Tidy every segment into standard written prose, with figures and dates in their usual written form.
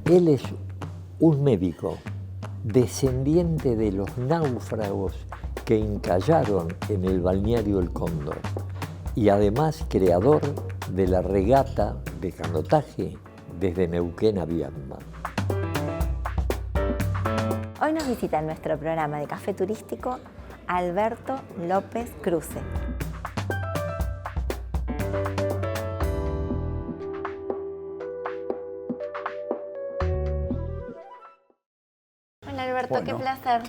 Él es un médico descendiente de los náufragos que encallaron en el balneario El Cóndor y además creador de la regata de canotaje desde Neuquén a Viedma. Hoy nos visita en nuestro programa de Café Turístico Alberto López Cruce. Hola Alberto, Bueno. qué placer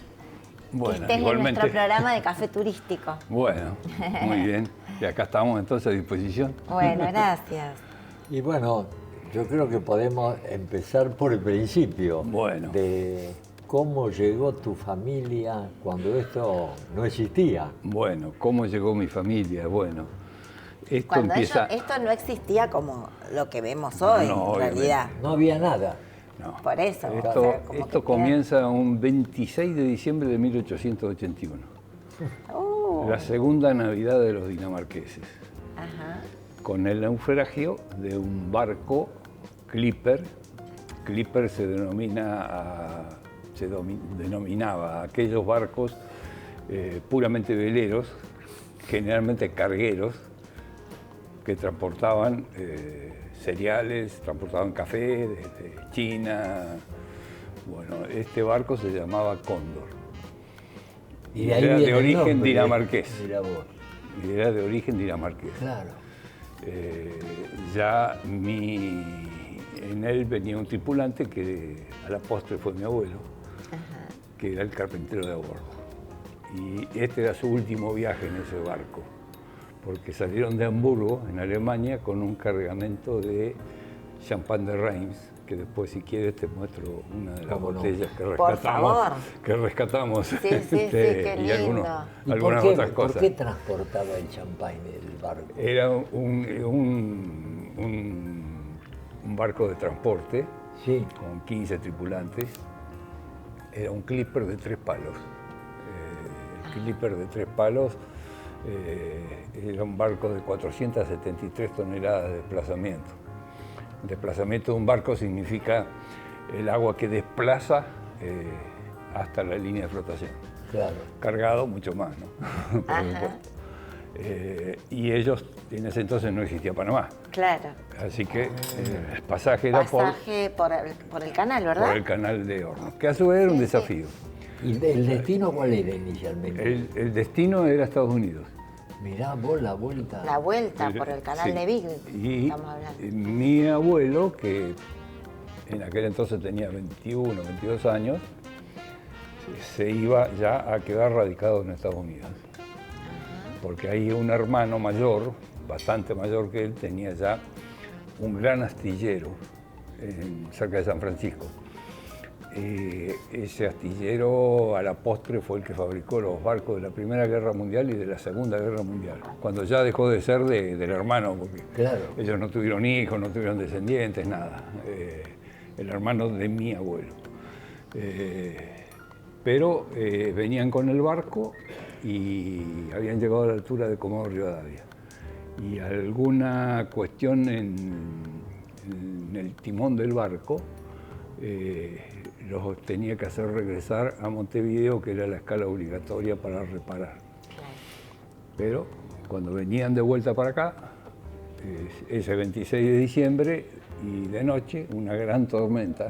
Bueno, que estés igualmente. en nuestro programa de Café Turístico. Bueno, muy bien. Y acá estamos entonces a disposición. Bueno, gracias. Y bueno, yo creo que podemos empezar por el principio. Bueno. De cómo llegó tu familia cuando esto no existía. Bueno, ¿cómo llegó mi familia? Bueno, esto Cuando empieza... esto no existía como lo que vemos hoy, No, en realidad. No había nada. No. Por eso. o Esto, sea, como esto que comienza un 26 de diciembre de 1881. La segunda Navidad de los dinamarqueses. Ajá. Con el naufragio de un barco Clipper. Clipper se denominaba a aquellos barcos puramente veleros, generalmente cargueros, que transportaban cereales, transportaban café desde China. Bueno, este barco se llamaba Cóndor. Y de ahí Era viene de el origen nombre. dinamarqués. Mirá vos. Y era de origen dinamarqués. Claro. En él venía un tripulante que a la postre fue mi abuelo, que era el carpintero de a bordo. Y este era su último viaje en ese barco, porque salieron de Hamburgo, en Alemania, con un cargamento de champán de Reims, que después, si quieres, te muestro una de las ¿Cómo no? botellas que Por rescatamos. favor. Que rescatamos. Sí, qué y lindo. ¿Y algunas por qué, otras cosas. ¿Por qué transportaba el champán del barco? Era un barco de transporte Sí. con 15 tripulantes. Era un clipper de 3 palos. El clipper de 3 palos era un barco de 473 toneladas de desplazamiento. El desplazamiento de un barco significa el agua que desplaza hasta la línea de flotación. Claro. Cargado mucho más, ¿no? Por Ajá. supuesto. Y ellos, en ese entonces no existía Panamá. Claro. Así que el pasaje era Pasaje por el canal, ¿verdad? por el canal de Hornos, que a su vez era un Sí, desafío. ¿Y el destino cuál era inicialmente? El destino era Estados Unidos. Mirá vos la vuelta. La vuelta por el canal Sí. de Beagle, Y estamos hablando. mi abuelo, que en aquel entonces tenía 21, 22 años, se iba ya a quedar radicado en Estados Unidos. Porque ahí un hermano mayor, bastante mayor que él, tenía ya un gran astillero cerca de San Francisco. Ese astillero a la postre fue el que fabricó los barcos de la Primera Guerra Mundial y de la Segunda Guerra Mundial, cuando ya dejó de ser del hermano, porque Claro. ellos no tuvieron hijos, no tuvieron descendientes, nada. El hermano de mi abuelo. Pero venían con el barco y habían llegado a la altura de Comodoro Rivadavia. Y alguna cuestión en el timón del barco los tenía que hacer regresar a Montevideo, que era la escala obligatoria para reparar. Pero cuando venían de vuelta para acá, ese 26 de diciembre y de noche, una gran tormenta.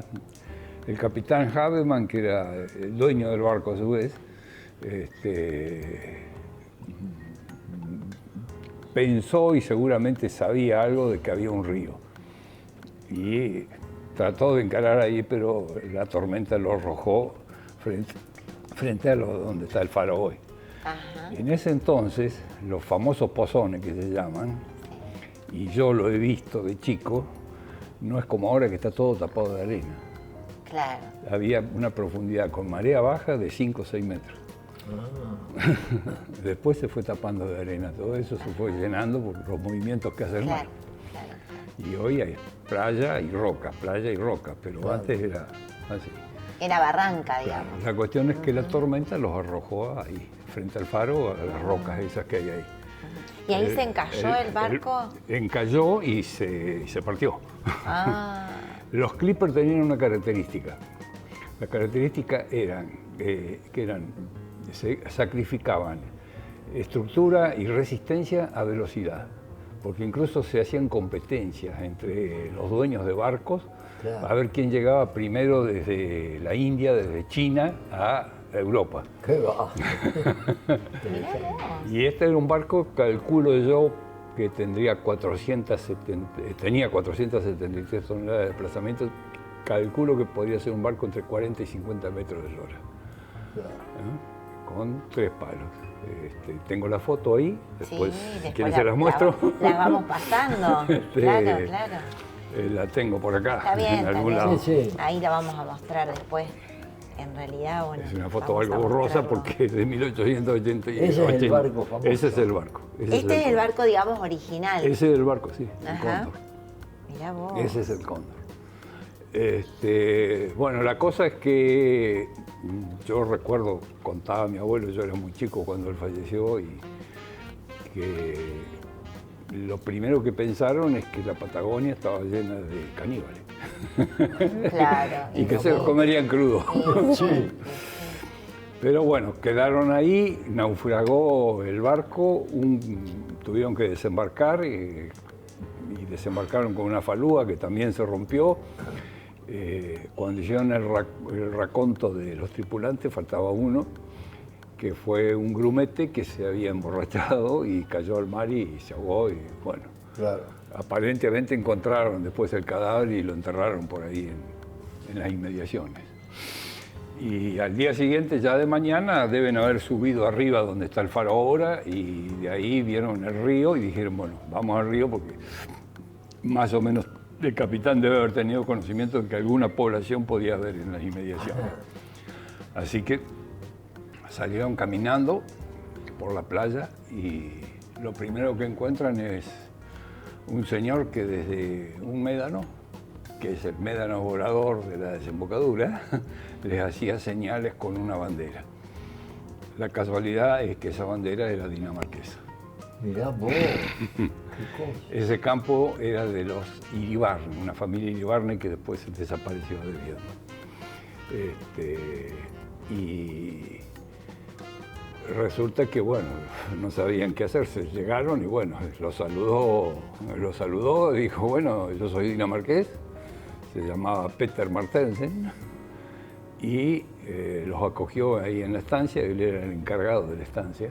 El capitán Havemann, que era el dueño del barco a su vez, pensó y seguramente sabía algo de que había un río. Y trató de encarar ahí, pero la tormenta lo arrojó frente a donde está el faro hoy. Ajá. En ese entonces, los famosos pozones que se llaman, y yo lo he visto de chico, no es como ahora que está todo tapado de arena. Claro. Había una profundidad con marea baja de 5 o 6 metros. Después se fue tapando de arena, todo eso se fue llenando por los movimientos que hace el mar. Claro. Y hoy hay playa y roca, pero Claro. antes era así. Era barranca, digamos. La cuestión es que la tormenta los arrojó ahí, frente al faro, a las rocas esas que hay ahí. ¿Y ahí se encalló el barco? Encalló y se partió. Ah, Los clippers tenían una característica. La característica se sacrificaban estructura y resistencia a velocidad, porque incluso se hacían competencias entre los dueños de barcos, claro, a ver quién llegaba primero desde la India, desde China a Europa. ¡Qué va! Y este era un barco, calculo yo, que tenía 473 toneladas de desplazamiento. Calculo que podría ser un barco entre 40 y 50 metros de eslora, con 3 palos. Tengo la foto ahí, después, sí, si quieren se las muestro. La vamos pasando, claro. La tengo por acá, Está bien, en algún lado. Sí. Ahí la vamos a mostrar después. En realidad, bueno, es una foto algo borrosa porque es de 1880. Ese es el barco famoso. Ese es el barco. Este es el barco, digamos, original. Ese es el barco, sí, el Ajá. Cóndor. Mirá vos. Ese es el Cóndor. Bueno, la cosa es que yo recuerdo, contaba a mi abuelo, yo era muy chico cuando él falleció, y que lo primero que pensaron es que la Patagonia estaba llena de caníbales. Claro. Y que se los comerían crudos. Sí. Pero bueno, quedaron ahí, naufragó el barco, tuvieron que desembarcar y desembarcaron con una falúa que también se rompió. Cuando hicieron el raconto de los tripulantes, faltaba uno, que fue un grumete que se había emborrachado y cayó al mar y se ahogó. Y bueno, Claro. aparentemente encontraron después el cadáver y lo enterraron por ahí en las inmediaciones. Y al día siguiente, ya de mañana, deben haber subido arriba donde está el faro ahora, y de ahí vieron el río y dijeron, bueno, vamos al río porque más o menos el capitán debe haber tenido conocimiento de que alguna población podía haber en las inmediaciones. Así que salieron caminando por la playa y lo primero que encuentran es un señor que desde un médano, que es el médano volador de la desembocadura, les hacía señales con una bandera. La casualidad es que esa bandera era dinamarquesa. Mirá vos, qué cosa. Ese campo era de los Iribarne, una familia Iribarne que después desapareció de Vietnam. Y resulta que, bueno, no sabían qué hacerse. Llegaron y, bueno, lo saludó, dijo, bueno, yo soy dinamarqués, se llamaba Peter Martensen, y los acogió ahí en la estancia. Él era el encargado de la estancia.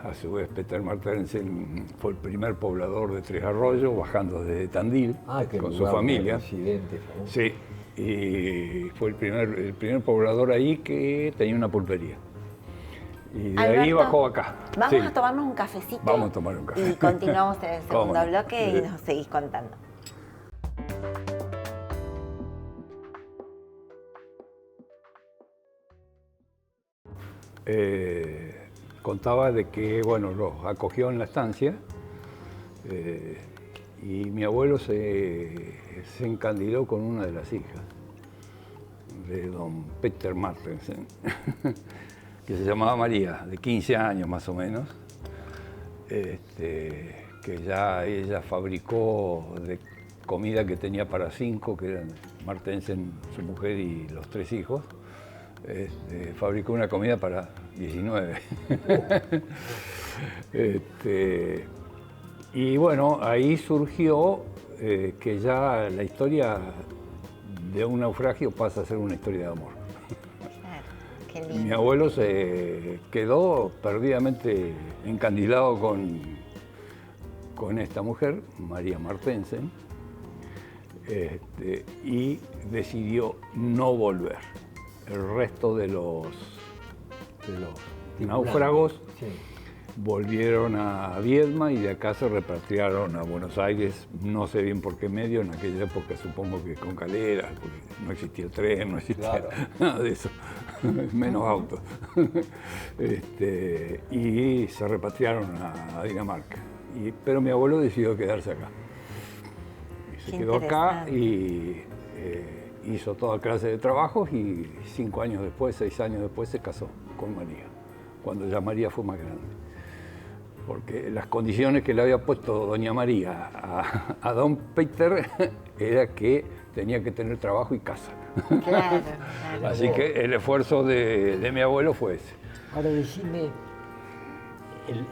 A su vez, Peter Martensen fue el primer poblador de Tres Arroyos, bajando desde Tandil con su familia. Sí, y fue el primer poblador ahí que tenía una pulpería. Y de Alberto, ahí bajó acá. Vamos a tomarnos un cafecito. Vamos a tomar un café. Y continuamos en el segundo ¿Cómo no? bloque y nos seguís contando. Contaba de que, bueno, los acogió en la estancia, y mi abuelo se encandiló con una de las hijas de don Peter Martensen, que se llamaba María, de 15 años más o menos, que ya ella fabricó de comida que tenía para 5, que eran Martensen, su mujer y los 3 hijos. Fabricó una comida para 19. Y bueno, ahí surgió que ya la historia de un naufragio pasa a ser una historia de amor. Claro, qué lindo. Mi abuelo se quedó perdidamente encandilado con esta mujer, María Martensen, y decidió no volver. El resto de los náufragos volvieron a Viedma y de acá se repatriaron a Buenos Aires, no sé bien por qué medio, en aquella época supongo que con caleras, porque no existía el tren, no existía nada de eso, menos autos. Y se repatriaron a Dinamarca. Pero mi abuelo decidió quedarse acá. Y se quedó acá y hizo toda clase de trabajos y 5 años después, 6 años después se casó con María, cuando ya María fue más grande. porque las condiciones que le había puesto doña María a don Peter era que tenía que tener trabajo y casa. Claro, claro. Así que el esfuerzo de mi abuelo fue ese. Ahora decime,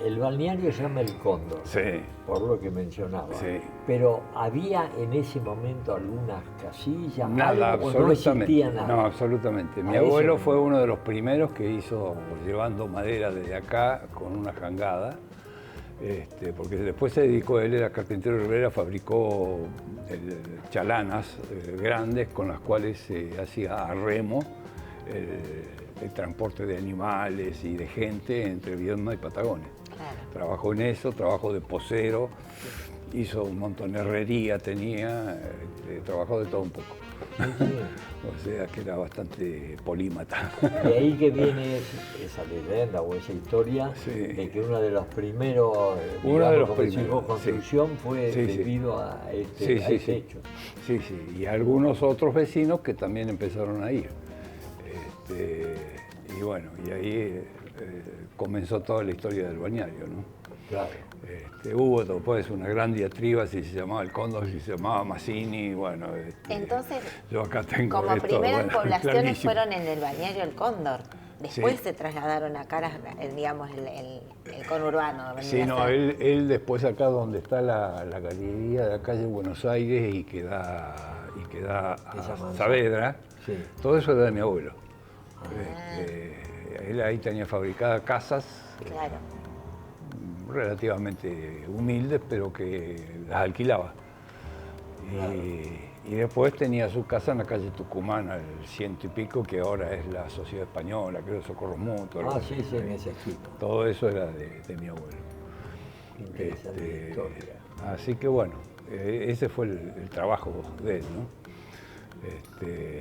el balneario se llama El Cóndor, Sí. por lo que mencionaba. Sí. Pero ¿había en ese momento algunas casillas? Nada, algo, o no absolutamente. existía nada? No, absolutamente. Mi A abuelo eso fue uno de los primeros que hizo, llevando madera desde acá con una jangada, porque después se dedicó, él era carpintero de Herrera, fabricó chalanas grandes con las cuales se hacía a remo el transporte de animales y de gente entre Viedma y Patagonia. Claro. Trabajó en eso, trabajó de posero, hizo un montón de herrería, trabajó de todo un poco. O sea que era bastante polímata. De ahí que viene esa leyenda o esa historia Sí. de que uno de los primeros, Uno de los como decís primeros, vos, construcción fue Sí, sí. debido a este, Sí, a sí, este sí. hecho. Sí, sí. Y algunos otros vecinos que también empezaron a ir. Y bueno, y ahí comenzó toda la historia del balneario, ¿no? Claro. Hubo después una gran diatriba si se llamaba El Cóndor, si se llamaba Mazzini, bueno. Entonces, yo acá tengo como esto, primeras bueno, poblaciones clarísimo. fueron en el balneario El Cóndor. Después Sí. se trasladaron acá, digamos, el conurbano. vendría Sí, a no, ser. él después acá donde está la galería de la calle Buenos Aires y que da Esa a manzana. Saavedra, Sí. todo eso era de mi abuelo. Él ahí tenía fabricadas casas Claro. relativamente humildes, pero que las alquilaba. Y después tenía su casa en la calle Tucumán, al 100 y pico, que ahora es la Sociedad Española, creo, Socorro Mutuo. algo Sí, así. sí, en ese esquina. Todo eso era de mi abuelo. Interesante historia. Así que bueno, ese fue el trabajo de él, ¿no?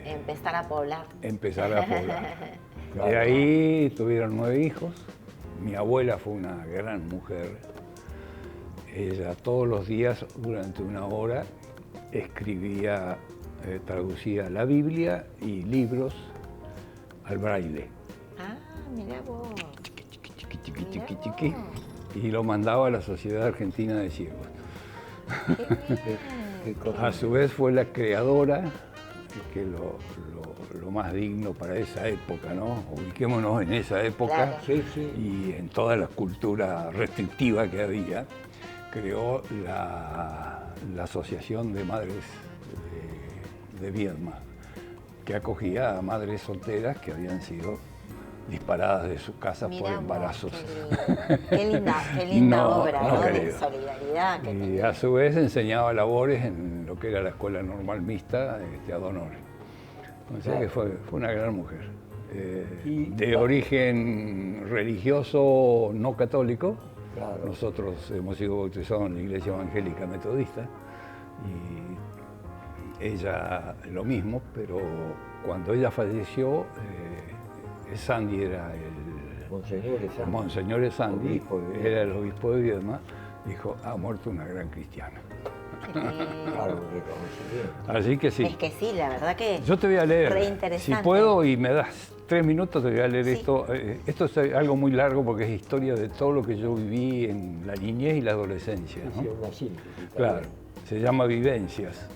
Empezar a poblar. Empezar a poblar. Claro. De ahí tuvieron 9 hijos. Mi abuela fue una gran mujer. Ella todos los días, durante una hora, escribía, traducía la Biblia y libros al braille. Ah, mirá vos. Chiqui, chiqui, chiqui, chiqui, y lo mandaba a la Sociedad Argentina de Ciegos. Qué cosa. A su vez fue la creadora, que lo más digno para esa época, ¿no? Ubiquémonos en esa época. Claro. Sí, sí. Y en toda la cultura restrictiva que había, creó la Asociación de Madres de Viedma, que acogía a madres solteras que habían sido disparadas de sus casas por Mirá vos, embarazos. qué linda No, obra, no, ¿no? De querido. solidaridad que Y tenía. a su vez enseñaba labores en lo que era la Escuela Normal Mixta a Donore. O sea que fue una gran mujer. De origen religioso no católico. Claro. Nosotros hemos sido bautizados en la Iglesia Evangélica Metodista y ella lo mismo, pero cuando ella falleció, Sandy era Monseñor Sandy, obispo de Viedma. era el obispo de Viedma, dijo, ha muerto una gran cristiana. Claro, reconocimiento. Así que sí. Es que sí, la verdad que Yo te voy a leer, re si interesante. puedo y me das 3 minutos, te voy a leer Sí. esto. Esto es algo muy largo porque es historia de todo lo que yo viví en la niñez y la adolescencia, ¿no? Sí, una síntesis. Claro, se llama Vivencias.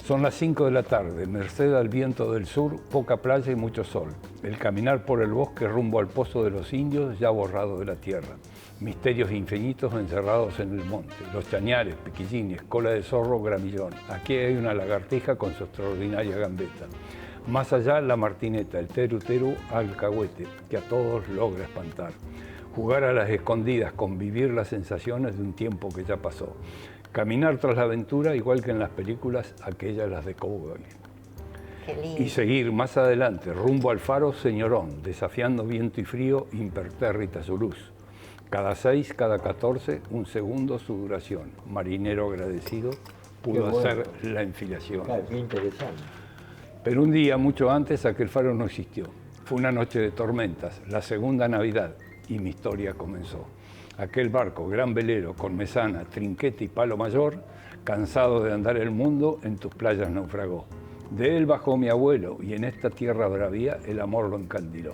Son las 5 de la tarde, merced al viento del sur, poca playa y mucho sol. El caminar por el bosque rumbo al pozo de los indios ya borrado de la tierra. Misterios infinitos encerrados en el monte. Los chañares, piquillines, cola de zorro, gramillón. Aquí hay una lagartija con su extraordinaria gambeta. Más allá la martineta, el teru teru alcahuete, que a todos logra espantar. Jugar a las escondidas, convivir las sensaciones de un tiempo que ya pasó. Caminar tras la aventura, igual que en las películas, aquellas las de cowboy. Qué lindo. Y seguir más adelante, rumbo al faro Señorón, desafiando viento y frío, impertérrita su luz. Cada 6, cada 14, un segundo su duración. Marinero agradecido, pudo Qué bueno. hacer la enfilación. Claro, qué interesante. Pero un día, mucho antes, aquel faro no existió. Fue una noche de tormentas, la segunda Navidad, y mi historia comenzó. Aquel barco, gran velero, con mesana, trinquete y palo mayor, cansado de andar el mundo, en tus playas naufragó. De él bajó mi abuelo, y en esta tierra bravía el amor lo encandiló.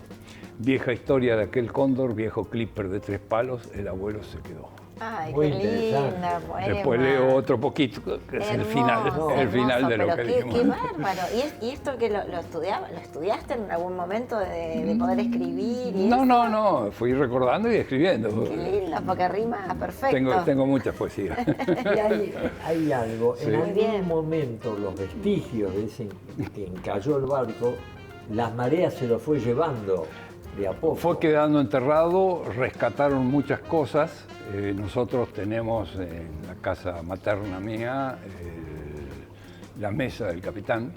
vieja historia de aquel cóndor, viejo clipper de 3 palos, el abuelo se quedó. Ay, Muy qué linda poema. Después leo otro poquito, que es el final de lo que dijimos. Qué bárbaro. ¿Y esto que lo estudiaste en algún momento de poder escribir? Y No, fui recordando y escribiendo. Qué lindo, porque rima perfecto. Tengo muchas poesías. Y hay algo, Sí. en Muy bien. algún momento los vestigios de ese que encalló el barco, las mareas se lo fue llevando de a poco. Fue quedando enterrado, rescataron muchas cosas. Nosotros tenemos en la casa materna mía la mesa del capitán.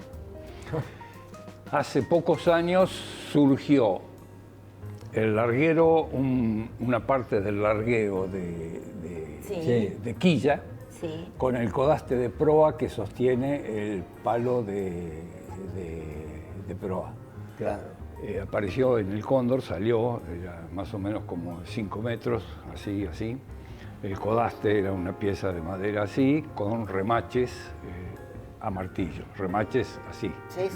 Hace pocos años surgió el larguero, una parte del larguero Sí. de quilla, Sí. con el codaste de proa que sostiene el palo de proa. Claro. Apareció en el cóndor, salió, era más o menos como 5 metros, así. El codaste era una pieza de madera así, con remaches a martillo, remaches así. Sí.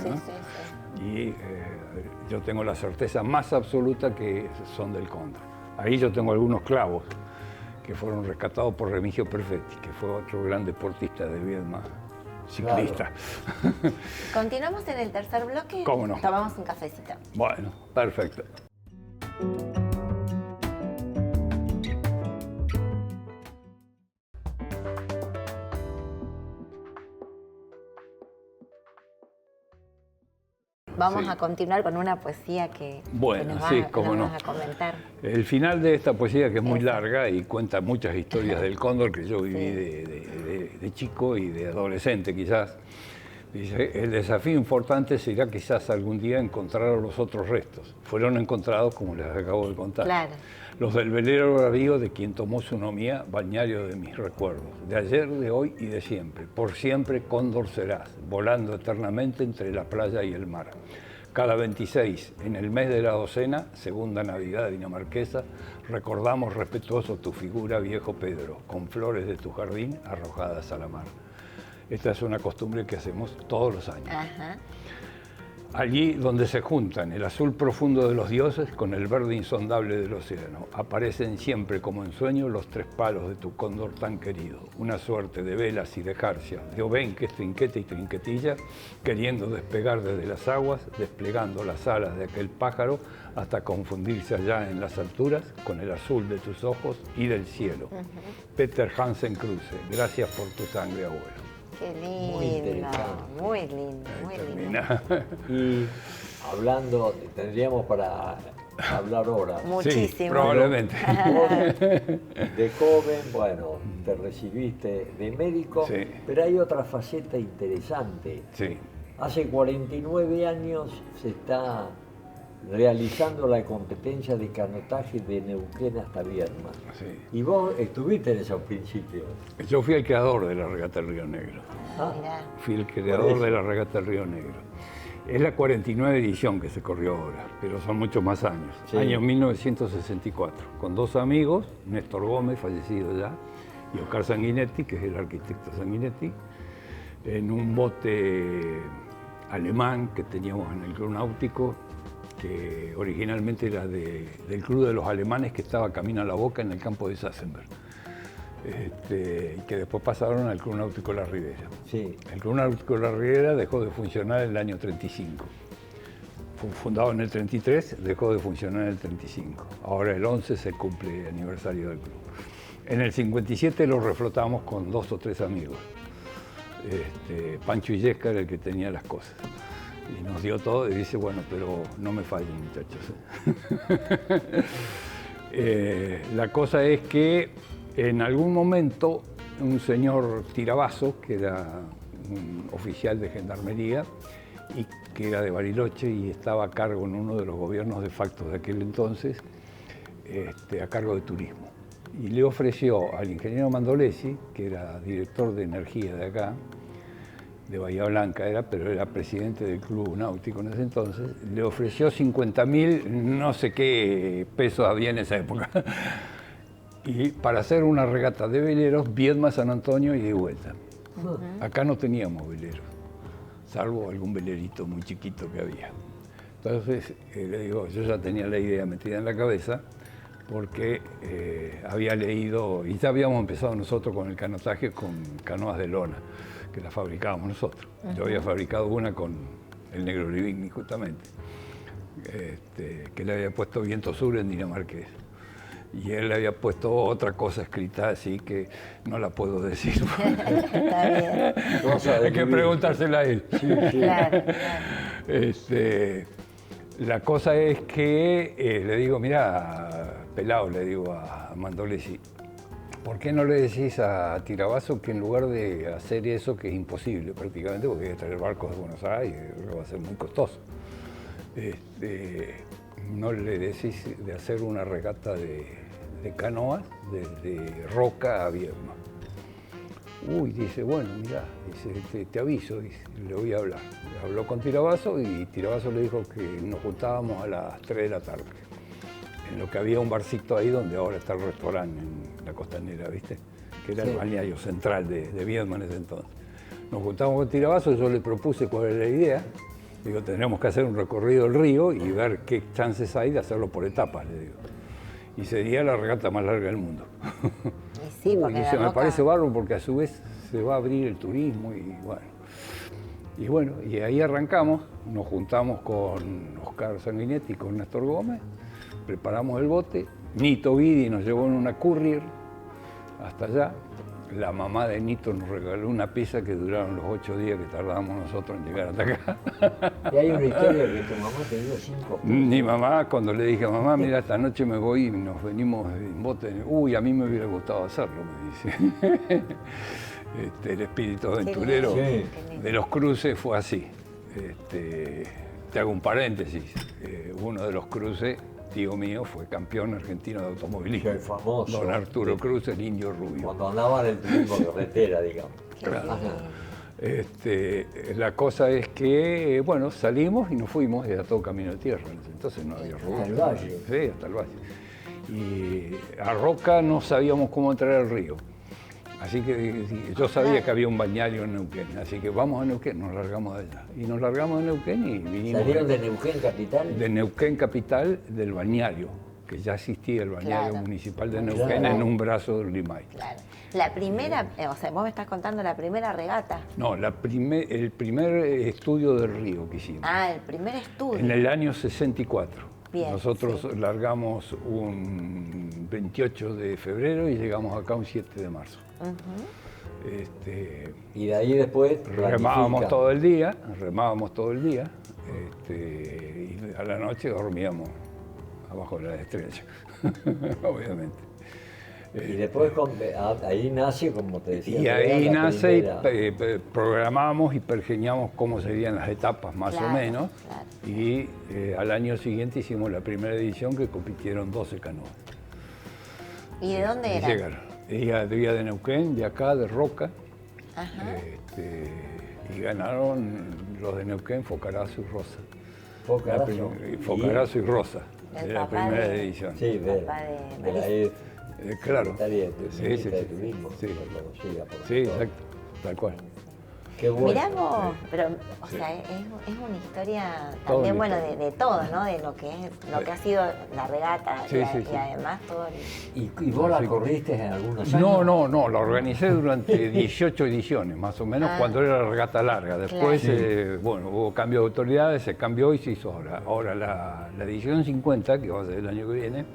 Y yo tengo la certeza más absoluta que son del cóndor. Ahí yo tengo algunos clavos que fueron rescatados por Remigio Perfetti, que fue otro gran deportista de Viedma, ciclista. Claro. Continuamos en el tercer bloque. ¿Cómo no? Tomamos un cafecito. Bueno, perfecto. Vamos Sí. a continuar con una poesía que Bueno, nos sí, vas cómo no. a comentar. El final de esta poesía, que es muy Eso. larga y cuenta muchas historias del cóndor que yo viví Sí. de chico y de adolescente quizás. Dice, el desafío importante será quizás algún día encontrar los otros restos. Fueron encontrados, como les acabo de contar. Claro. Los del velero bravío de quien tomó su nomía, bañario de mis recuerdos. De ayer, de hoy y de siempre. Por siempre cóndor serás, volando eternamente entre la playa y el mar. Cada 26, en el mes de la docena, segunda Navidad dinamarquesa, recordamos respetuoso tu figura, viejo Pedro, con flores de tu jardín arrojadas a la mar. Esta es una costumbre que hacemos todos los años. Ajá. Allí donde se juntan el azul profundo de los dioses con el verde insondable del océano, aparecen siempre como en sueño los 3 palos de tu cóndor tan querido, una suerte de velas y de jarcias, de obenques, trinquete y trinquetilla, queriendo despegar desde las aguas, desplegando las alas de aquel pájaro hasta confundirse allá en las alturas con el azul de tus ojos y del cielo. Peter Hansen Kruse, gracias por tu sangre, abuelo. Qué Muy lindo, interesante. muy lindo, muy lindo. Termina. Y hablando, tendríamos para hablar horas. Muchísimo. Sí, probablemente. Vos, de joven, bueno, te recibiste de médico, Sí. pero hay otra faceta interesante. Sí. Hace 49 años se está realizando la competencia de canotaje de Neuquén hasta Viedma. Sí. Y vos estuviste en esos principios. Yo fui el creador de la regata del Río Negro. Ah, Mirá. Fui el creador de la regata del Río Negro. Es la 49 edición que se corrió ahora, pero son muchos más años. Sí. Año 1964, con 2 amigos, Néstor Gómez, fallecido ya, y Oscar Sanguinetti, que es el arquitecto Sanguinetti, en un bote alemán que teníamos en el Club Náutico, que originalmente era del Club de los Alemanes que estaba camino a la Boca en el campo de Sassenberg. Y que después pasaron al Club Náutico La Ribera. sí. El Club Náutico La Ribera dejó de funcionar en el año 35. Fue fundado en el 33, dejó de funcionar en el 35. Ahora el 11 se cumple el aniversario del club. En el 57 lo reflotamos con 2 o 3 amigos. Pancho Illesca era el que tenía las cosas. Y nos dio todo y dice, bueno, pero no me fallen, muchachos. La cosa es que en algún momento un señor Tirabazo, que era un oficial de gendarmería y que era de Bariloche y estaba a cargo en uno de los gobiernos de facto de aquel entonces, a cargo de turismo. Y le ofreció al ingeniero Mandolesi, que era director de energía de acá, de Bahía Blanca era, pero era presidente del Club Náutico en ese entonces, le ofreció 50.000, no sé qué pesos había en esa época, y para hacer una regata de veleros, Viedma, San Antonio y de vuelta. Acá no teníamos veleros, salvo algún velerito muy chiquito que había. Entonces le digo, yo ya tenía la idea metida en la cabeza porque había leído, y ya habíamos empezado nosotros con el canotaje con canoas de lona, que las fabricábamos nosotros. Yo había fabricado una con el Negro Livigny justamente, que le había puesto viento sur en dinamarqués. Y él le había puesto otra cosa escrita así que no la puedo decir. Está bien. Hay que preguntársela a él. Sí, sí. Claro, claro. La cosa es que le digo, mira, pelado, le digo a Mandolesi, ¿por qué no le decís a Tirabasso que en lugar de hacer eso, que es imposible prácticamente, porque hay que traer barcos de Buenos Aires, va a ser muy costoso, no le decís de hacer una regata de canoas desde Roca a Viedma? Uy, dice, bueno, mirá, dice, te aviso, dice, le voy a hablar. Habló con Tirabasso y Tirabasso le dijo que nos juntábamos a las 3 de la tarde, en lo que había un barcito ahí donde ahora está el restaurante en la Costanera, ¿viste? Que era el balneario central de Viedma en ese entonces. Nos juntamos con Tirabasso, yo le propuse cuál era la idea. Digo, tenemos que hacer un recorrido del río y ver qué chances hay de hacerlo por etapas, le digo. Y sería la regata más larga del mundo. Y sí, porque dice, la me Roca- parece bárbaro porque a su vez se va a abrir el turismo y bueno, y ahí arrancamos, nos juntamos con Oscar Sanguinetti y con Néstor Gómez, preparamos el bote, Nito Vidi nos llevó en una courier hasta allá. La mamá de Nito nos regaló una pieza que duraron los 8 días que tardábamos nosotros en llegar hasta acá. Y hay una historia que tu mamá te dio 5 pesos. Mi mamá, cuando le dije a mamá, mira, esta noche me voy y nos venimos en bote, uy, a mí me hubiera gustado hacerlo, me dice. El espíritu aventurero Sí. de los cruces fue así. Te hago un paréntesis, uno de los cruces, tío mío, fue campeón argentino de automovilismo. El famoso. Don Arturo Cruz, el indio rubio. Cuando andaban en el turismo carretera, digamos. Qué Claro. lindo. La cosa es que, bueno, salimos y nos fuimos, era todo camino de tierra, entonces no había ruta. el valle. Sí, hasta el valle. Y a Roca no sabíamos cómo entrar al río. Así que yo sabía que había un balneario en Neuquén, así que vamos a Neuquén, nos largamos de allá. Y nos largamos de Neuquén y vinimos ¿Salieron de Neuquén capital? de Neuquén capital, del balneario, que ya existía el balneario Claro. municipal de Neuquén Claro. en un brazo del Limay. Claro. La primera, o sea, vos me estás contando la primera regata. No, el primer estudio del río que hicimos. Ah, el primer estudio. En el año 64. Bien, Nosotros sí. largamos un 28 de febrero y llegamos acá un 7 de marzo. Ujú. Y de ahí después Remábamos planifican. todo el día, y a la noche dormíamos abajo de las estrellas, obviamente. Y después ahí nace, como te decía. Y ¿verdad? ahí La nace primera- y programamos y pergeñamos cómo serían las etapas más Claro, o menos. claro. Y al año siguiente hicimos la primera edición que compitieron 12 canoas. ¿Y de dónde Y era? llegaron. Ella de Neuquén, de acá, de Roca. Ajá. Y ganaron los de Neuquén, Focarazo y Rosa. Focarazo. Focarazo y Rosa, El de la papá primera de- edición. Sí, Papá de la Claro. secretaria Sí, ministra sí, de sí. Turismo, Sí. reconocida por Sí, todos. exacto, tal cual. Qué bueno. Mirá vos, pero, o Sí. sea, es una historia Toda también, una bueno, historia. de todo, ¿no? De lo que es, lo que ha sido la regata Sí, y, sí, sí. además todo el... ¿Y vos la Sí. corriste en algunos años? No, la organicé durante 18 ediciones, más o menos, Ah. cuando era la regata larga. Después, Claro. bueno, hubo cambio de autoridades, se cambió y se hizo ahora. Ahora la edición 50, que va a ser el año que viene,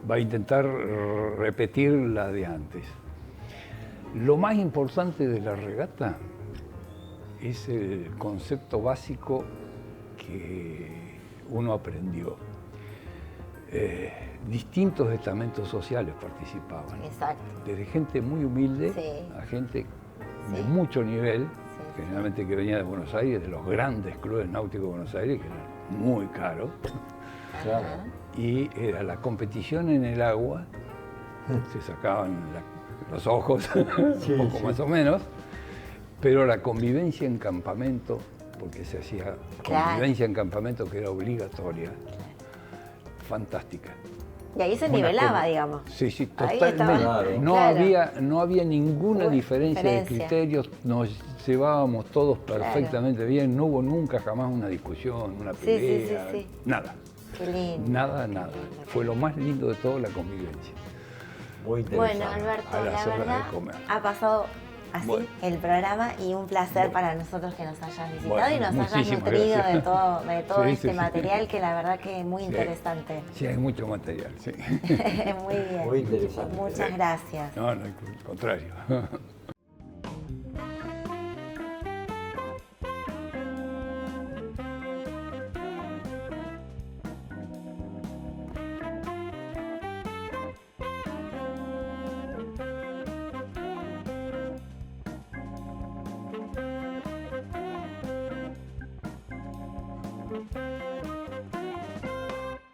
va a intentar repetir la de antes. Lo más importante de la regata es el concepto básico que uno aprendió. Distintos estamentos sociales participaban, Exacto. desde gente muy humilde Sí. a gente de Sí. mucho nivel, Sí. generalmente que venía de Buenos Aires, de los grandes clubes náuticos de Buenos Aires, que eran muy caros, Claro. Ajá. y era la competición en el agua, se sacaban los ojos, Sí, un poco sí. más o menos, pero la convivencia en campamento, porque se hacía Claro. convivencia en campamento que era obligatoria, fantástica. Y ahí se Una nivelaba, cosa- digamos. Sí, sí, Ahí totalmente. estaba. No, Claro. no había ninguna diferencia de diferencia. criterios, nos llevábamos todos perfectamente bien, no hubo nunca jamás una discusión, una Sí, sí, sí, pelea, sí. nada. Qué lindo. Nada, nada. Fue lo más lindo de toda la convivencia. Muy interesante. Bueno, Alberto, A las la horas de verdad comer. ha pasado así Bueno. el programa y un placer Bueno. para nosotros que nos hayas visitado Bueno, y nos hayas muchísimas nutrido gracias. de todo Sí, este sí, sí. material que la verdad que es muy Sí. interesante. Sí, hay mucho material, sí. Muy bien. Muy interesante. Muchas gracias. No, no, al contrario.